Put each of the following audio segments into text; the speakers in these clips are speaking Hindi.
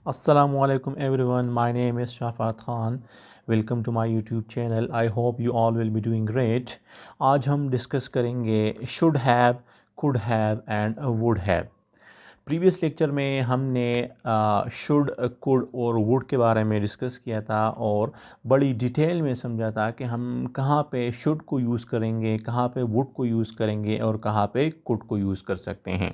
Assalamualaikum everyone. My name is Shafat Khan. Welcome to my YouTube channel. I hope you all will be doing great. आज हम डिस्कस करेंगे should have, could have and would have. Previous lecture में हमने शुड, कुड और वुड के बारे में डिस्कस किया था और बड़ी डिटेल में समझा था कि हम कहाँ पे शुड को यूज़ करेंगे, कहाँ पे वुड को यूज़ करेंगे और कहाँ पे कुड को यूज़ कर सकते हैं।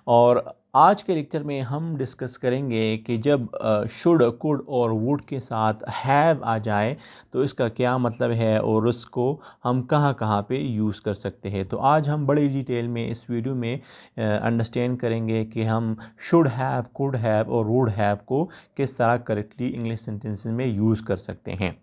और आज के लेक्चर में हम डिस्कस करेंगे कि जब शुड, कुड और वुड के साथ हैव आ जाए तो इसका क्या मतलब है और उसको हम कहाँ कहाँ पे यूज़ कर सकते हैं। तो आज हम बड़ी डिटेल में इस वीडियो में अंडरस्टैंड करेंगे कि हम शुड हैव, कुड हैव और वुड हैव को किस तरह करेक्टली इंग्लिश सेंटेंसेस में यूज़ कर सकते हैं।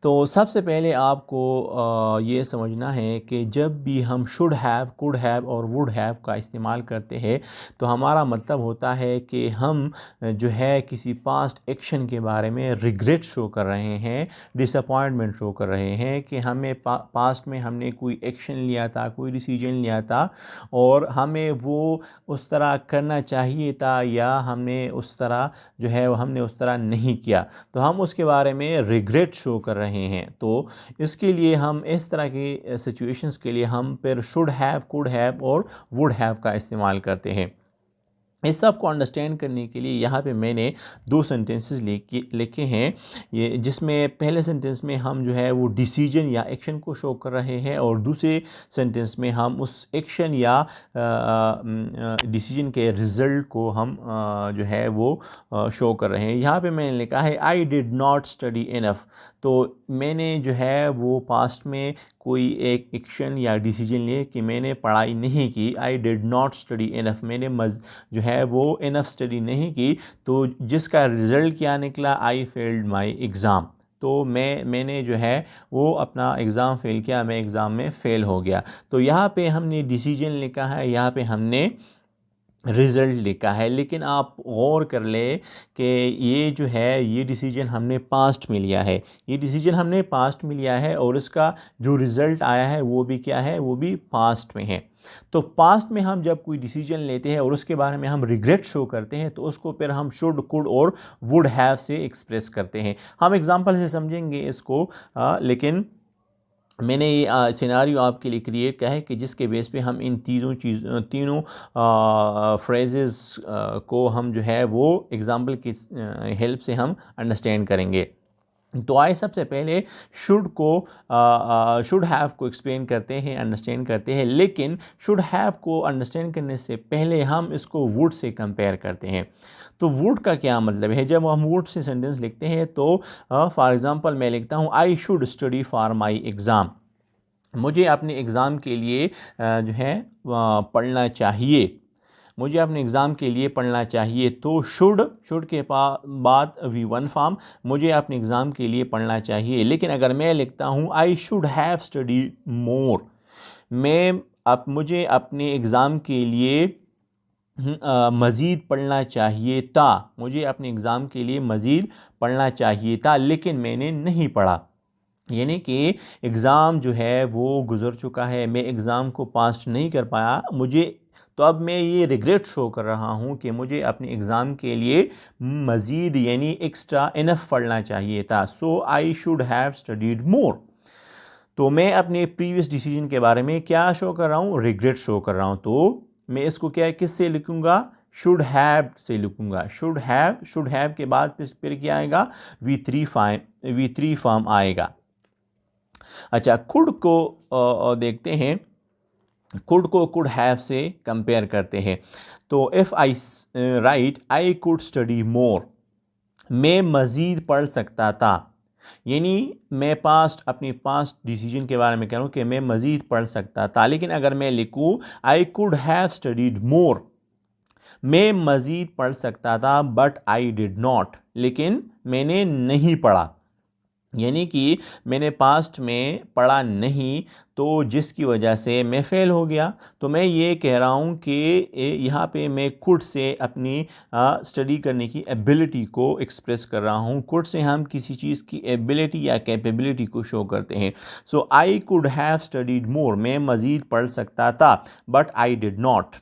तो सबसे पहले आपको ये समझना है कि जब भी हम शुड हैव, कुड हैव और वुड हैव का इस्तेमाल करते हैं तो हमारा मतलब होता है कि हम जो है किसी पास्ट एक्शन के बारे में रिग्रेट शो कर रहे हैं, डिसअपॉइंटमेंट शो कर रहे हैं कि हमें पास्ट में हमने कोई एक्शन लिया था, कोई डिसीजन लिया था और हमें वो उस तरह करना चाहिए था या हमने उस तरह जो है हमने उस तरह नहीं किया, तो हम उसके बारे में रिग्रेट शो कर रहे हैं। तो इसके लिए हम इस तरह की सिचुएशंस के लिए हम फिर शुड हैव, कुड हैव और वुड हैव का इस्तेमाल करते हैं। इस सब को अंडरस्टैंड करने के लिए यहाँ पे मैंने दो सेंटेंसेस लिखे हैं, ये जिसमें पहले सेंटेंस में हम जो है वो डिसीजन या एक्शन को शो कर रहे हैं और दूसरे सेंटेंस में हम उस एक्शन या डिसीजन के रिज़ल्ट को हम जो है वो शो कर रहे हैं। यहाँ पे मैंने लिखा है I did not study enough. तो मैंने जो है वो पास्ट में कोई एक एक्शन या डिसीजन लिए कि मैंने पढ़ाई नहीं की, I did not study enough, मैंने जो है वो इनफ स्टडी नहीं की, तो जिसका रिज़ल्ट क्या निकला, आई फेल्ड माई एग्ज़ाम। तो मैंने जो है वो अपना एग्ज़ाम फेल किया, मैं एग्ज़ाम में फ़ेल हो गया। तो यहाँ पे हमने डिसीजन लिखा है, यहाँ पे हमने रिज़ल्ट लिखा है, लेकिन आप गौर कर ले कि ये जो है ये डिसीजन हमने पास्ट में लिया है, ये डिसीजन हमने पास्ट में लिया है और इसका जो रिज़ल्ट आया है वो भी क्या है, वो भी पास्ट में है। तो पास्ट में हम जब कोई डिसीजन लेते हैं और उसके बारे में हम रिग्रेट शो करते हैं तो उसको फिर हम शुड, कुड और वुड हैव से एक्सप्रेस करते हैं। हम एग्जांपल से समझेंगे इसको, लेकिन मैंने ये सिनारियो आपके लिए क्रिएट किया है कि जिसके बेस पे हम इन तीनों फ्रेजेस को हम जो है वो एग्ज़ाम्पल की हेल्प से हम अंडरस्टैंड करेंगे। तो आइए सबसे पहले शुड हैव को एक्सप्लेन करते हैं, अंडरस्टैंड करते हैं, लेकिन शुड हैव को अंडरस्टैंड करने से पहले हम इसको वुड से कंपेयर करते हैं। तो वुड का क्या मतलब है? जब हम वुड से सेंटेंस लिखते हैं तो फॉर एग्ज़ाम्पल मैं लिखता हूँ I should study for my exam, मुझे अपने एग्ज़ाम के लिए जो है पढ़ना चाहिए, मुझे अपने एग्ज़ाम के लिए पढ़ना चाहिए। तो शुड के बाद वी वन फॉर्म, मुझे अपने एग्ज़ाम के लिए पढ़ना चाहिए। लेकिन अगर मैं लिखता हूँ I should have study more, मुझे अपने एग्ज़ाम के लिए मज़ीद पढ़ना चाहिए था, मुझे अपने एग्ज़ाम के लिए मज़ीद पढ़ना चाहिए था लेकिन मैंने नहीं पढ़ा, यानी कि एग्ज़ाम जो है वो गुज़र चुका है, मैं एग्ज़ाम को पास नहीं कर पाया, मुझे तो अब मैं ये रिग्रेट शो कर रहा हूँ कि मुझे अपने एग्ज़ाम के लिए मज़ीद यानी एक्स्ट्रा इनफ पढ़ना चाहिए था। सो आई शुड हैव स्टडीड मोर। तो मैं अपने प्रीवियस डिसीजन के बारे में क्या शो कर रहा हूँ, रिग्रेट शो कर रहा हूँ। तो मैं इसको क्या किससे लिखूँगा, शुड हैव से लिखूँगा। शुड हैव के बाद फिर क्या आएगा, वी थ्री फॉर्म आएगा। अच्छा, कुड को देखते हैं, कुड को कुड हैव से कंपेयर करते हैं। तो if I right I could study more, मैं मज़ीद पढ़ सकता था, यानी मैं अपने पास्ट डिसीजन के बारे में कह रहा हूँ कि मैं मज़ीद पढ़ सकता था। लेकिन अगर मैं लिखूँ आई कुड हैव स्टडीड मोर, मैं मज़ीद पढ़ सकता था बट आई डिड नॉट, लेकिन मैंने नहीं पढ़ा, यानी कि मैंने पास्ट में पढ़ा नहीं तो जिसकी वजह से मैं फ़ेल हो गया। तो मैं ये कह रहा हूँ कि यहाँ पे मैं कुड से अपनी स्टडी करने की एबिलिटी को एक्सप्रेस कर रहा हूँ। कुड से हम किसी चीज़ की एबिलिटी या कैपेबिलिटी को शो करते हैं। सो आई कुड हैव स्टडीड मोर, मैं मज़ीद पढ़ सकता था बट आई डिड नॉट।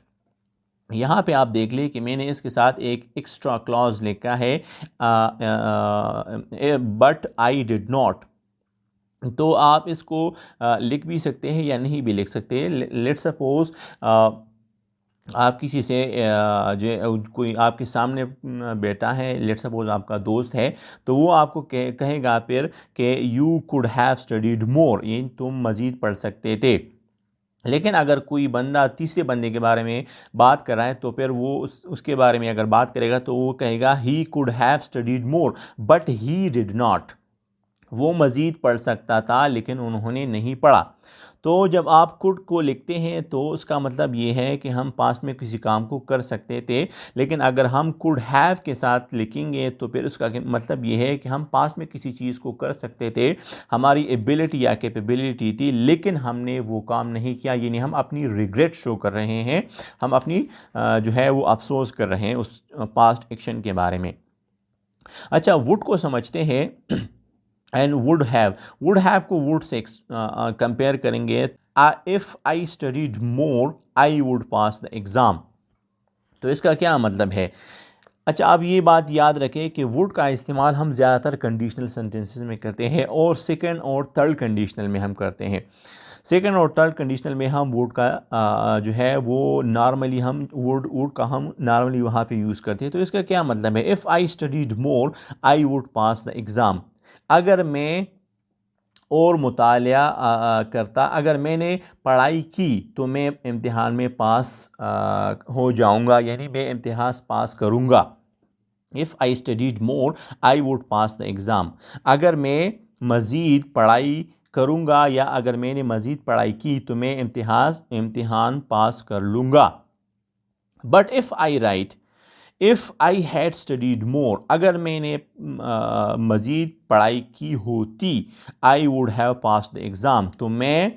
यहाँ पे आप देख लें कि मैंने इसके साथ एक एक्स्ट्रा क्लॉज लिखा है, बट आई डिड नॉट। तो आप इसको लिख भी सकते हैं या नहीं भी लिख सकते हैं। लेट्स सपोज आप किसी से जो कोई आपके सामने बैठा है, लेट्स सपोज आपका दोस्त है, तो वो आपको कहेगा फिर कि यू कुड हैव स्टडीड मोर, ये तुम मज़ीद पढ़ सकते थे। लेकिन अगर कोई बंदा तीसरे बंदे के बारे में बात कर रहा है तो फिर वो उसके बारे में अगर बात करेगा तो वो कहेगा he could have studied more but he did not. वो मज़ीद पढ़ सकता था लेकिन उन्होंने नहीं पढ़ा। तो जब आप कुड को लिखते हैं तो उसका मतलब ये है कि हम पास्ट में किसी काम को कर सकते थे, लेकिन अगर हम कुड हैव के साथ लिखेंगे तो फिर उसका मतलब ये है कि हम पास्ट में किसी चीज़ को कर सकते थे, हमारी एबिलिटी या कैपेबिलिटी थी, लेकिन हमने वो काम नहीं किया, यानी हम अपनी रिग्रेट शो कर रहे हैं, हम अपनी जो है वो अफसोस कर रहे हैं उस पास्ट एक्शन के बारे में। अच्छा, वुड को समझते हैं एंड वुड हैव को वुड से कंपेयर करेंगे। If I studied more I would pass the exam. तो इसका क्या मतलब है? अच्छा, आप ये बात याद रखें कि वुड का इस्तेमाल हम ज़्यादातर कंडीशनल सेंटेंसेस में करते हैं और सेकंड और थर्ड कंडीशनल में हम करते हैं। सेकंड और थर्ड कंडीशनल में हम वुड का जो है वो नॉर्मली हम वुड का हम नॉर्मली वहाँ पे यूज़ करते हैं। तो इसका क्या मतलब है? If I studied more I would pass the exam. अगर मैं और मुतालिया करता, अगर मैंने पढ़ाई की तो मैं इम्तिहान में पास हो जाऊंगा, यानी मैं इम्तिहान पास करूंगा। If I studied more I would pass the exam. अगर मैं मज़ीद पढ़ाई करूंगा या अगर मैंने मज़ीद पढ़ाई की तो मैं इम्तिहान पास कर लूँगा। But if I right if I had studied more, अगर मैंने मज़ीद पढ़ाई की होती, I would have pass the exam, तो मैं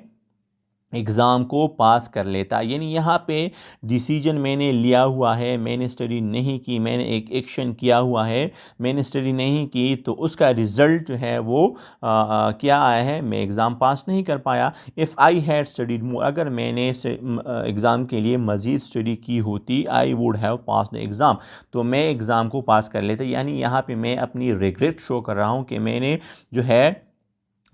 एग्ज़ाम को पास कर लेता। यानी यहाँ पे डिसीजन मैंने लिया हुआ है, मैंने स्टडी नहीं की, मैंने एक एक्शन किया हुआ है, मैंने स्टडी नहीं की तो उसका रिज़ल्ट जो है वो क्या आया है? मैं एग्ज़ाम पास नहीं कर पाया। If I had studied more, अगर मैंने एग्ज़ाम के लिए मज़ीद स्टडी की होती, I would have pass the exam, तो मैं एग्ज़ाम को पास कर लेता। यानी यहाँ पे मैं अपनी रिग्रेट शो कर रहा हूँ कि मैंने जो है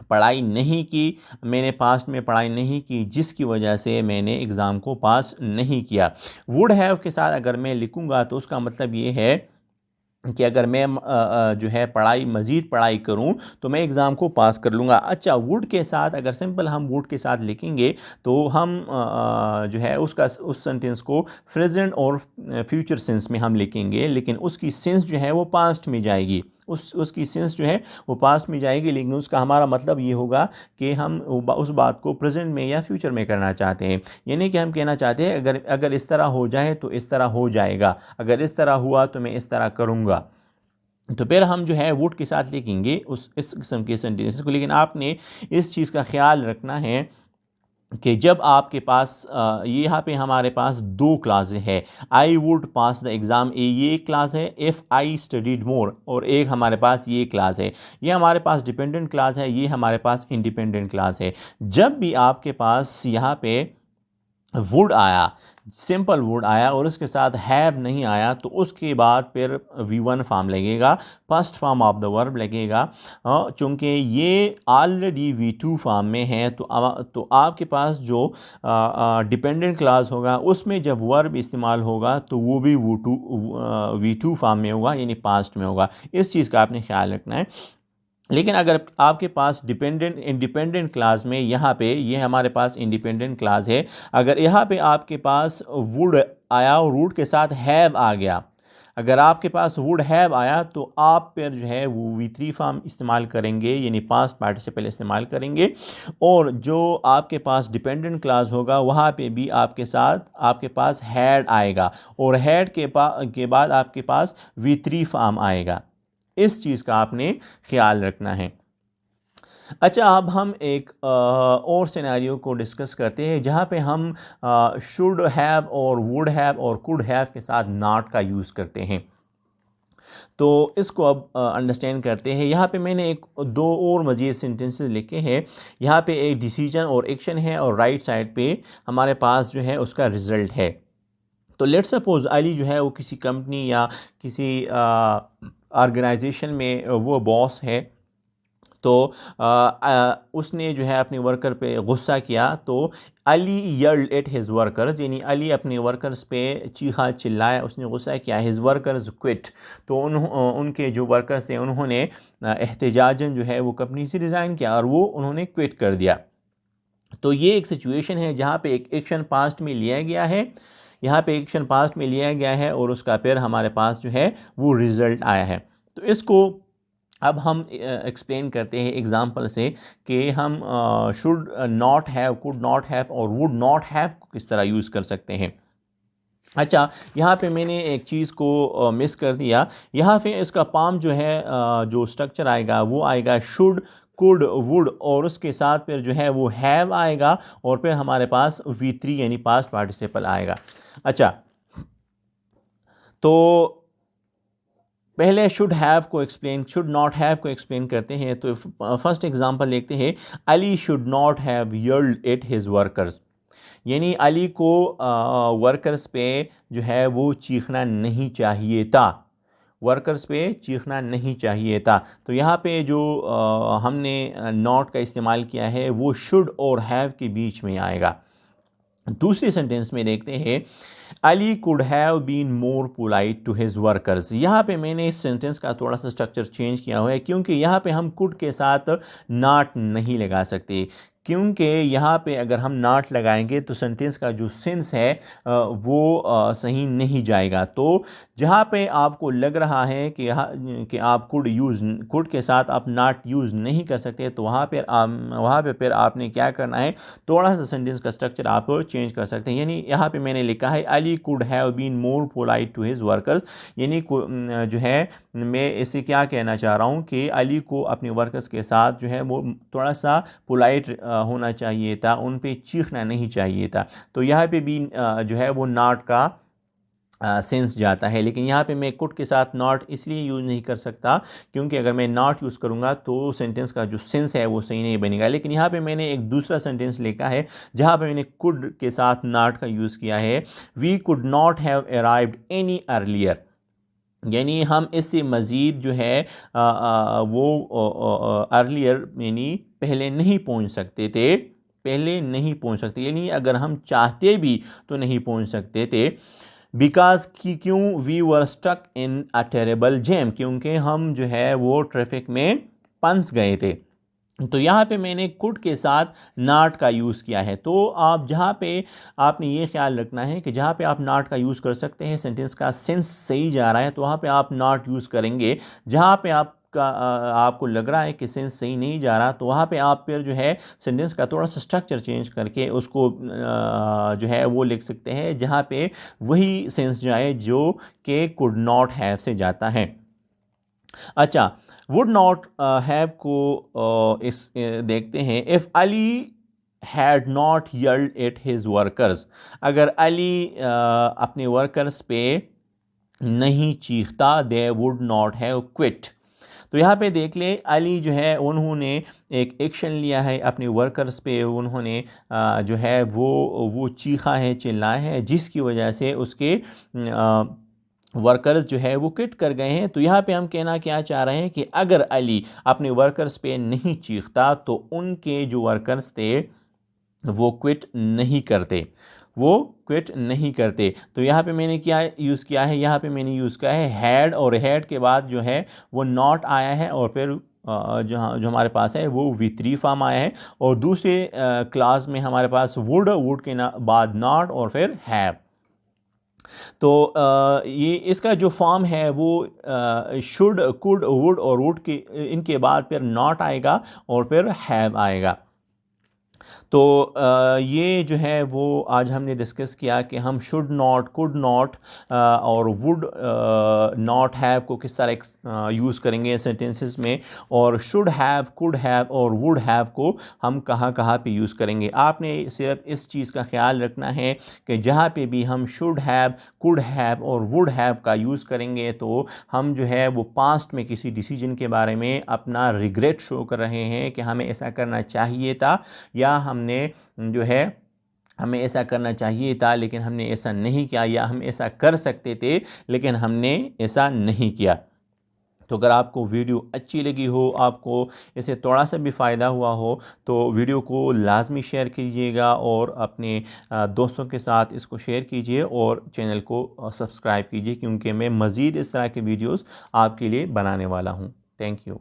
पढ़ाई नहीं की, मैंने पास्ट में पढ़ाई नहीं की, जिसकी वजह से मैंने एग्ज़ाम को पास नहीं किया। वुड हैव के साथ अगर मैं लिखूँगा तो उसका मतलब ये है कि अगर मैं जो है मज़ीद पढ़ाई करूं तो मैं एग्ज़ाम को पास कर लूँगा। अच्छा, वुड के साथ अगर सिंपल हम वुड के साथ लिखेंगे तो हम जो है उस सेंटेंस को प्रेजेंट और फ्यूचर सेंस में हम लिखेंगे, लेकिन उसकी सेंस जो है वो पास्ट में जाएगी, उसकी सेंस जो है वो पास्ट में जाएगी, लेकिन उसका हमारा मतलब ये होगा कि हम उस बात को प्रेजेंट में या फ्यूचर में करना चाहते हैं। यानी कि हम कहना चाहते हैं अगर अगर इस तरह हो जाए तो इस तरह हो जाएगा, अगर इस तरह हुआ तो मैं इस तरह करूँगा। तो फिर हम जो है वुड के साथ लिखेंगे इस किस्म के सेंटेंसेस को। लेकिन आपने इस चीज़ का ख्याल रखना है कि जब आपके पास ये यहाँ पे हमारे पास दो क्लास है, I would pass the exam, ये क्लास है, इफ़ आई स्टडीड मोर, और एक हमारे पास ये क्लास है। ये हमारे पास डिपेंडेंट क्लास है, ये हमारे पास इंडिपेंडेंट क्लास है। जब भी आपके पास यहाँ पे वुड आया, सिंपल वुड आया और उसके साथ हैव नहीं आया, तो उसके बाद फिर V1 फॉर्म लगेगा, first form of the verb लगेगा। चूँकि ये ऑलरेडी V2 फॉर्म में है तो आपके पास जो डिपेंडेंट क्लास होगा उसमें जब वर्ब इस्तेमाल होगा तो वो भी V2 फॉर्म में होगा, यानी पास्ट में होगा। इस चीज़ का आपने ख्याल रखना है। लेकिन अगर आपके पास इंडिपेंडेंट क्लास में यहाँ पे ये हमारे पास इंडिपेंडेंट क्लास है, अगर यहाँ पे आपके पास वुड आया और वुड के साथ हैव आ गया, अगर आपके पास वुड हैव आया तो आप फिर जो है वो V3 फॉर्म इस्तेमाल करेंगे, यानी पास्ट पार्टिसिपल इस्तेमाल करेंगे। और जो आपके पास डिपेंडेंट क्लास होगा वहाँ पे भी आपके पास हैड आएगा और हैड के बाद आपके पास V3 फॉर्म आएगा। इस चीज़ का आपने ख्याल रखना है। अच्छा, अब हम एक और सिनेरियो को डिस्कस करते हैं जहाँ पे हम शुड हैव और वुड हैव और कुड हैव के साथ नॉट का यूज़ करते हैं। तो इसको अब अंडरस्टैंड करते हैं। यहाँ पे मैंने एक दो और मज़ीद सेंटेंसेस लिखे हैं। यहाँ पे एक डिसीजन और एक्शन है और राइट साइड पे हमारे पास जो है उसका रिज़ल्ट है। तो लेट सपोज अली जो है वो किसी कंपनी या किसी ऑर्गेनाइजेशन में वो बॉस है, तो उसने जो है अपने वर्कर पे गुस्सा किया, तो अली यर्ल्ड एट हिज़ वर्कर्स, यानी अली अपने वर्कर्स पे चीखा चिल्लाया, उसने गुस्सा किया। हिज़ वर्कर्स क्विट, तो उनके जो वर्कर्स थे उन्होंने एहतजाजन जो है वो कंपनी से रिज़ाइन किया और वो उन्होंने क्विट कर दिया। तो ये एक सिचुएशन है जहाँ पे एक एक्शन पास्ट में लिया गया है, यहाँ पे एक्शन पास्ट में लिया गया है और उसका फिर हमारे पास जो है वो रिज़ल्ट आया है। तो इसको अब हम एक्सप्लेन करते हैं एग्जांपल से कि हम should not have, could not have और वुड नॉट हैव को किस तरह यूज़ कर सकते हैं। अच्छा, यहाँ पे मैंने एक चीज़ को मिस कर दिया। यहाँ पे इसका पाम जो है जो स्ट्रक्चर आएगा वो आएगा शुड, कुड, वुड और उसके साथ फिर जो है वो हैव आएगा और फिर हमारे पास V3 यानी पास्ट पार्टिसिपल आएगा। अच्छा, तो पहले शुड हैव को एक्सप्लेन, शुड नॉट हैव को एक्सप्लेन करते हैं। तो फर्स्ट एग्जांपल देखते हैं, Ali should not have yelled at his workers, यानी अली को वर्कर्स पे जो है वो चीखना नहीं चाहिए था, वर्कर्स पे चीखना नहीं चाहिए था। तो यहाँ पे जो हमने नॉट का इस्तेमाल किया है वो शुड और हैव के बीच में आएगा। दूसरी सेंटेंस में देखते हैं, Ali could have been more polite to his workers. यहाँ पे मैंने इस सेंटेंस का थोड़ा सा स्ट्रक्चर चेंज किया हुआ है क्योंकि यहाँ पे हम कुड के साथ नॉट नहीं लगा सकते, क्योंकि यहाँ पे अगर हम नॉट लगाएंगे तो सेंटेंस का जो सेंस है वो सही नहीं जाएगा। तो जहाँ पे आपको लग रहा है कि आप कुड के साथ आप नॉट यूज़ नहीं कर सकते, तो वहाँ पे फिर आपने क्या करना है, थोड़ा सा सेंटेंस का स्ट्रक्चर आप चेंज कर सकते हैं। यानी यहाँ पे मैंने लिखा है Ali could have been more polite to his workers, यानी जो है मैं इसे क्या कहना चाह रहा हूँ कि अली को अपने वर्कर्स के साथ जो है वो थोड़ा सा पोलाइट होना चाहिए था, उन पे चीखना नहीं चाहिए था। तो यहाँ पे भी जो है वो नॉट का सेंस जाता है, लेकिन यहाँ पे मैं कुड के साथ नॉट इसलिए यूज़ नहीं कर सकता क्योंकि अगर मैं नॉट यूज़ करूँगा तो सेंटेंस का जो सेंस है वो सही नहीं बनेगा। लेकिन यहाँ पे मैंने एक दूसरा सेंटेंस लिखा है जहाँ पे मैंने कुड के साथ नॉट का यूज़ किया है, we could not have arrived any earlier, यानी हम इससे मज़ीद जो है वो अर्लियर यानी पहले नहीं पहुंच सकते थे, पहले नहीं पहुंच सकते, यानी अगर हम चाहते भी तो नहीं पहुंच सकते थे। बिकॉज कि क्यों, we were stuck in a terrible jam, क्योंकि हम जो है वो ट्रैफिक में फंस गए थे। तो यहाँ पे मैंने कुड के साथ नॉट का यूज़ किया है। तो आप जहाँ पे आपने ये ख्याल रखना है कि जहाँ पे आप नॉट का यूज़ कर सकते हैं, सेंटेंस का सेंस सही जा रहा है, तो वहाँ पे आप नॉट यूज़ करेंगे। जहाँ पे आपको लग रहा है कि सेंस सही नहीं जा रहा, तो वहाँ पे आप फिर जो है सेंटेंस का थोड़ा सा स्ट्रक्चर चेंज करके उसको जो है वो लिख सकते हैं जहाँ पे वही सेंस जाए जो कि कुड नॉट हैव से जाता है। अच्छा, वुड नॉट हैव को देखते हैं, if Ali had not yelled at his workers, अगर अली अपने वर्कर्स पे नहीं चीखता, they would not have quit. तो यहाँ पे देख ले, अली जो है उन्होंने एक एक्शन लिया है अपने वर्कर्स पे, उन्होंने जो है वो चीखा है, चिल्लाया है, जिसकी वजह से उसके वर्कर्स जो है वो क्विट कर गए हैं। तो यहाँ पे हम कहना क्या चाह रहे हैं कि अगर अली अपने वर्कर्स पे नहीं चीखता तो उनके जो वर्कर्स थे वो क्विट नहीं करते, वो क्विट नहीं करते। तो यहाँ पे मैंने क्या यूज़ किया है, यहाँ पे मैंने यूज़ किया है हैड, और हैड के बाद जो है वो नॉट आया है और फिर जो हमारे पास है वो V3 फॉर्म आया है, और दूसरे क्लास में हमारे पास वुड के बाद नॉट और फिर हैव। तो ये इसका जो फॉर्म है वो शुड, कुड, वुड और वुड के इनके बाद फिर नॉट आएगा और फिर हैव आएगा। तो ये जो है वो आज हमने डिस्कस किया कि हम शुड नॉट, कुड नॉट और वुड नॉट हैव को किस तरह यूज़ करेंगे सेंटेंसेस में, और शुड हैव, कुड हैव और वुड हैव को हम कहाँ कहाँ पे यूज़ करेंगे। आपने सिर्फ इस चीज़ का ख्याल रखना है कि जहाँ पे भी हम शुड हैव, कुड हैव और वुड हैव का यूज़ करेंगे तो हम जो है वो पास्ट में किसी डिसीजन के बारे में अपना रिग्रेट शो कर रहे हैं कि हमें ऐसा करना चाहिए था, या हमने जो है हमें ऐसा करना चाहिए था लेकिन हमने ऐसा नहीं किया, या हम ऐसा कर सकते थे लेकिन हमने ऐसा नहीं किया। तो अगर आपको वीडियो अच्छी लगी हो, आपको इससे थोड़ा सा भी फ़ायदा हुआ हो, तो वीडियो को लाजमी शेयर कीजिएगा और अपने दोस्तों के साथ इसको शेयर कीजिए और चैनल को सब्सक्राइब कीजिए, क्योंकि मैं मज़ीद इस तरह के वीडियोस आपके लिए बनाने वाला हूँ। Thank you.